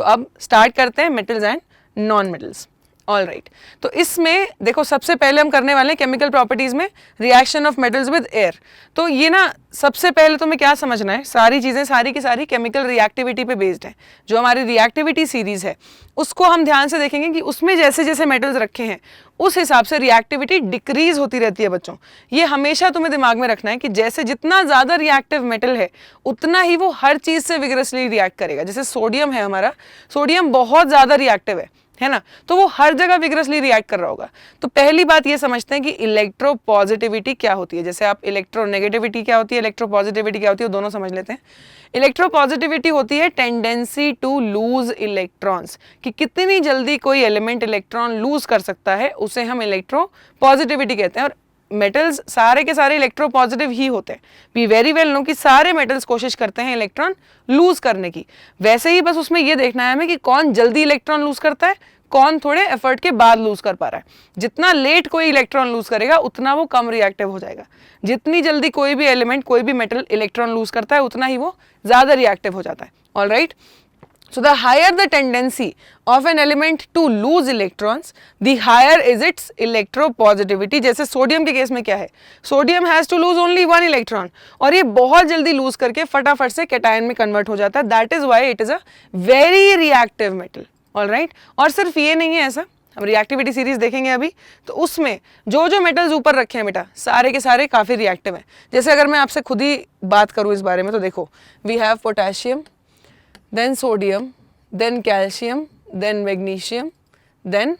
तो अब स्टार्ट करते हैं metals and non metals. All right, तो इसमें देखो सबसे पहले हम करने वाले हैं केमिकल प्रॉपर्टीज में reaction of metals with air. तो ये ना सबसे पहले तुम्हें क्या समझना है, सारी चीजें सारी की सारी केमिकल रिएक्टिविटी पे बेस्ड है। जो हमारी रिएक्टिविटी सीरीज है उसको हम ध्यान से देखेंगे कि उसमें जैसे जैसे मेटल्स रखे हैं उस हिसाब से रिएक्टिविटी डिक्रीज होती रहती है बच्चों। ये हमेशा तुम्हें दिमाग में रखना है कि जैसे जितना ज्यादा रिएक्टिव मेटल है उतना ही वो हर चीज से विगरसली रिएक्ट करेगा। जैसे सोडियम है हमारा, सोडियम बहुत ज्यादा रिएक्टिव है ना, तो वो हर जगह विगरसली रिएक्ट कर रहा होगा। तो पहली बात ये समझते हैं कि इलेक्ट्रोपॉजिटिविटी क्या होती है। जैसे आप इलेक्ट्रोनेगेटिविटी क्या होती है, इलेक्ट्रोपॉजिटिविटी क्या होती है, वो दोनों समझ लेते हैं। इलेक्ट्रोपॉजिटिविटी होती है टेंडेंसी टू लूज इलेक्ट्रॉन्स, कि कितनी जल्दी कोई एलिमेंट इलेक्ट्रॉन लूज कर सकता है, उसे हम इलेक्ट्रोपॉजिटिविटी कहते हैं। और मेटल्स सारे के सारे इलेक्ट्रोपॉजिटिव ही होते हैं। वी वेरी वेल नो कि सारे मेटल्स कोशिश करते हैं इलेक्ट्रॉन लूज करने की। वैसे ही बस उसमें ये देखना है हमें कि कौन जल्दी इलेक्ट्रॉन लूज करता है, कौन थोड़े एफर्ट के बाद लूज कर पा रहा है। जितना लेट कोई इलेक्ट्रॉन लूज करेगा उतना वो कम रिएक्टिव हो जाएगा। जितनी जल्दी कोई भी एलिमेंट कोई भी मेटल इलेक्ट्रॉन लूज करता है उतना ही वो ज्यादा रिएक्टिव हो जाता है। All right, so the higher the tendency of an element to lose electrons, the higher is its electropositivity। जैसे सोडियम के केस में क्या है, sodium has to lose only one electron और ये बहुत जल्दी लूज करके फटाफट से कैटायन में कन्वर्ट हो जाता है। That is why it is a very reactive metal. All right, और सिर्फ ये नहीं है ऐसा, हम रिएक्टिविटी सीरीज देखेंगे अभी, तो उसमें जो जो मेटल्स ऊपर रखे हैं बेटा सारे के सारे काफी रिएक्टिव हैं। जैसे अगर मैं आपसे खुद ही बात करूं इस बारे में तो देखो, we have potassium, then sodium, then calcium, then magnesium, then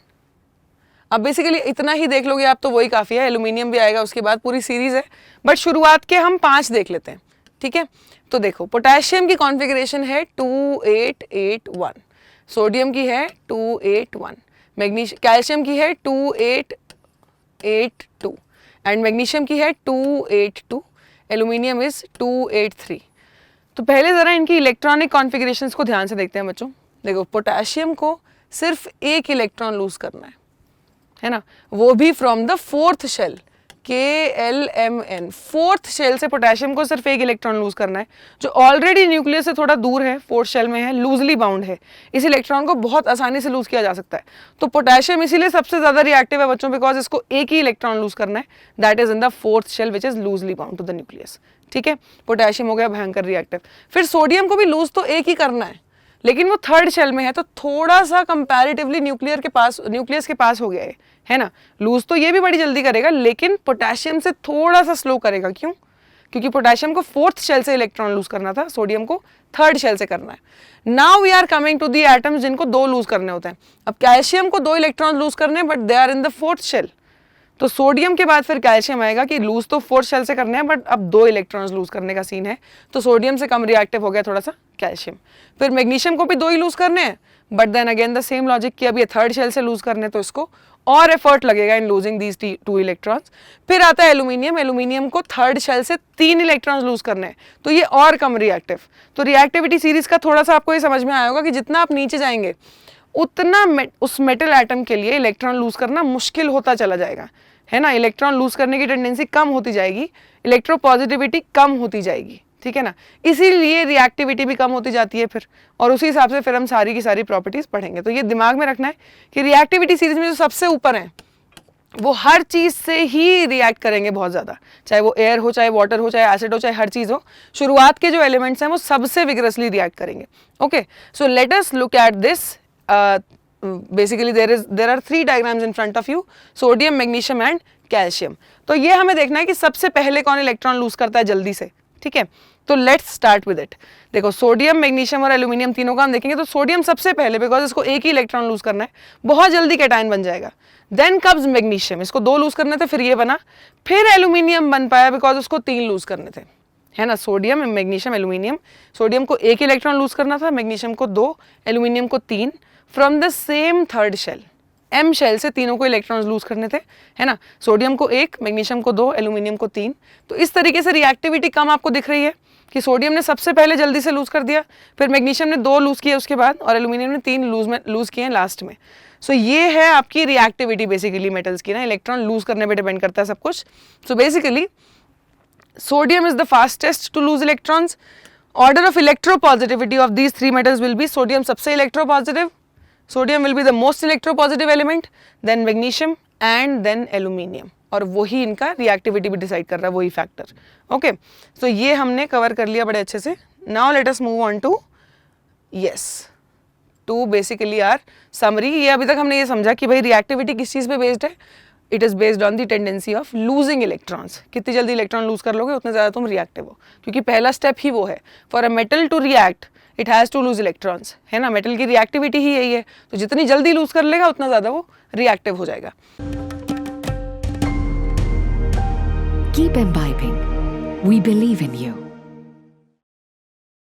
अब बेसिकली इतना ही देख लोगे आप तो वही काफ़ी है। एल्यूमिनियम भी आएगा उसके बाद, पूरी सीरीज है, बट शुरुआत के हम 5 देख लेते हैं, ठीक है। तो देखो पोटेशियम की कॉन्फ़िगरेशन है 2881, सोडियम की है 281, मैग्नीशियम कैल्शियम की है 2882 एंड मैग्नीशियम की है 282, एल्यूमिनियम इज 283। तो पहले जरा इनकी इलेक्ट्रॉनिक कॉन्फ़िगरेशंस को ध्यान से देखते हैं बच्चों। देखो पोटेशियम को सिर्फ एक इलेक्ट्रॉन लूज करना है ना, वो भी from the fourth shell, KLMN, fourth shell से पोटेशियम को सिर्फ एक इलेक्ट्रॉन लूज करना है, जो ऑलरेडी न्यूक्लियस से थोड़ा दूर है, फोर्थ शेल में है, लूजली बाउंड है। इस इलेक्ट्रॉन को बहुत आसानी से लूज किया जा सकता है। तो पोटेशियम इसीलिए सबसे ज्यादा रिएक्टिव है बच्चों, बिकॉज इसको एक ही इलेक्ट्रॉन लूज करना है, that is in the fourth shell which is loosely bound to the nucleus. ठीक है, पोटेशियम हो गया भयंकर रिएक्टिव। फिर सोडियम को भी लूज तो एक ही करना है, लेकिन वो थर्ड शेल में है, तो थोड़ा सा कंपैरेटिवली न्यूक्लियस के पास हो गया है ना। लूज तो ये भी बड़ी जल्दी करेगा, लेकिन पोटेशियम से थोड़ा सा स्लो करेगा। क्यों? क्योंकि पोटेशियम को फोर्थ शेल से इलेक्ट्रॉन लूज करना था, सोडियम को थर्ड शेल से करना है। Now we are coming to the atoms जिनको 2 लूज करने होते हैं। अब कैल्शियम को 2 इलेक्ट्रॉन लूज करने, but they are in the fourth shell. तो सोडियम के बाद फिर कैल्शियम आएगा कि लूज तो फोर्थ शेल से करने हैं, बट अब 2 इलेक्ट्रॉन्स लूज करने का सीन है, तो सोडियम से कम रिएक्टिव हो गया थोड़ा सा कैल्शियम। फिर मैग्नीशियम को भी 2 ही लूज करने हैं, but then again the same logic कि अब ये थर्ड शेल से लूज करने, तो इसको और एफर्ट लगेगा इन लूजिंग दीज 2 इलेक्ट्रॉन्स। फिर आता है एल्यूमिनियम, एल्यूमिनियम को थर्ड शेल से 3 इलेक्ट्रॉन्स लूज करने हैं, तो ये और कम रिएक्टिव। तो रिएक्टिविटी सीरीज का थोड़ा सा आपको ये समझ में आया होगा कि जितना आप नीचे जाएंगे उतना उस मेटल एटम के लिए इलेक्ट्रॉन लूज करना मुश्किल होता चला जाएगा, है ना। इलेक्ट्रॉन लूज करने की टेंडेंसी कम होती जाएगी, इलेक्ट्रोपॉजिटिविटी कम होती जाएगी, ठीक है ना। इसीलिए रिएक्टिविटी भी कम होती जाती है फिर, और उसी हिसाब से फिर हम सारी की सारी प्रॉपर्टीज पढ़ेंगे। तो ये दिमाग में रखना है कि रिएक्टिविटी सीरीज में जो सबसे ऊपर हैं वो हर चीज से ही रिएक्ट करेंगे बहुत ज्यादा, चाहे वो एयर हो, चाहे वाटर हो, चाहे एसिड हो, चाहे हर चीज हो। शुरुआत के जो एलिमेंट्स हैं वो सबसे विगरसली रिएक्ट करेंगे। Okay, so let us look at this. Basically there are 3 diagrams in front of you, sodium, magnesium and calcium. तो ये हमें देखना है कि सबसे पहले कौन इलेक्ट्रॉन लूज करता है जल्दी से, ठीक है। तो लेट्स स्टार्ट विद इट। देखो सोडियम, मैग्नीशियम और एल्यूमिनियम तीनों का हम देखेंगे। तो सोडियम सबसे पहले, बिकॉज इसको एक ही इलेक्ट्रॉन लूज करना है, बहुत जल्दी कैटायन बन जाएगा। देन कम्स मैग्नीशियम, इसको 2 लूज करने थे, फिर ये बना। फिर एल्यूमिनियम बन पाया बिकॉज उसको 3 लूज करने थे, है ना। Sodium, magnesium, aluminium. सोडियम को एक इलेक्ट्रॉन लूज करना था, मैग्नीशियम को 2, एल्यूमिनियम को 3, from the same third shell, M shell से तीनों को इलेक्ट्रॉन्स लूज करने थे, है ना। सोडियम को 1, मैग्नीशियम को 2, एल्यूमिनियम को 3। तो इस तरीके से रिएक्टिविटी कम आपको दिख रही है कि सोडियम ने सबसे पहले जल्दी से लूज कर दिया, फिर मैग्नीशियम ने 2 लूज किए उसके बाद, और एल्यूमिनियम ने 3 लूज किए लास्ट में। सो ये है आपकी रिएक्टिविटी बेसिकली मेटल्स की ना, इलेक्ट्रॉन लूज करने पर डिपेंड करता है सब कुछ। So basically sodium is the fastest to lose electrons, Order of electropositivity of these three metals will be sodium सबसे electropositive, sodium will be the most electropositive element, then magnesium and then aluminium. और वही इनका reactivity भी decide कर रहा है, वही factor. Okay, सो ये हमने कवर कर लिया बड़े अच्छे से. Now let us move on to to basically our summary. ये अभी तक हमने ये समझा कि भाई रिएक्टिविटी किस चीज़ पे बेस्ड है. It is based on the tendency of losing electrons. कितनी जल्दी इलेक्ट्रॉन लूज कर लोगे उतने ज़्यादा तुम रिएक्टिव हो, क्योंकि पहला स्टेप ही वो है. For a metal to react it has to lose electrons, है ना. मेटल की रिएक्टिविटी ही यही है. तो जितनी जल्दी लूज कर लेगा उतना ज़्यादा वो रिएक्टिव हो जाएगा. Keep imbibing. We believe in you.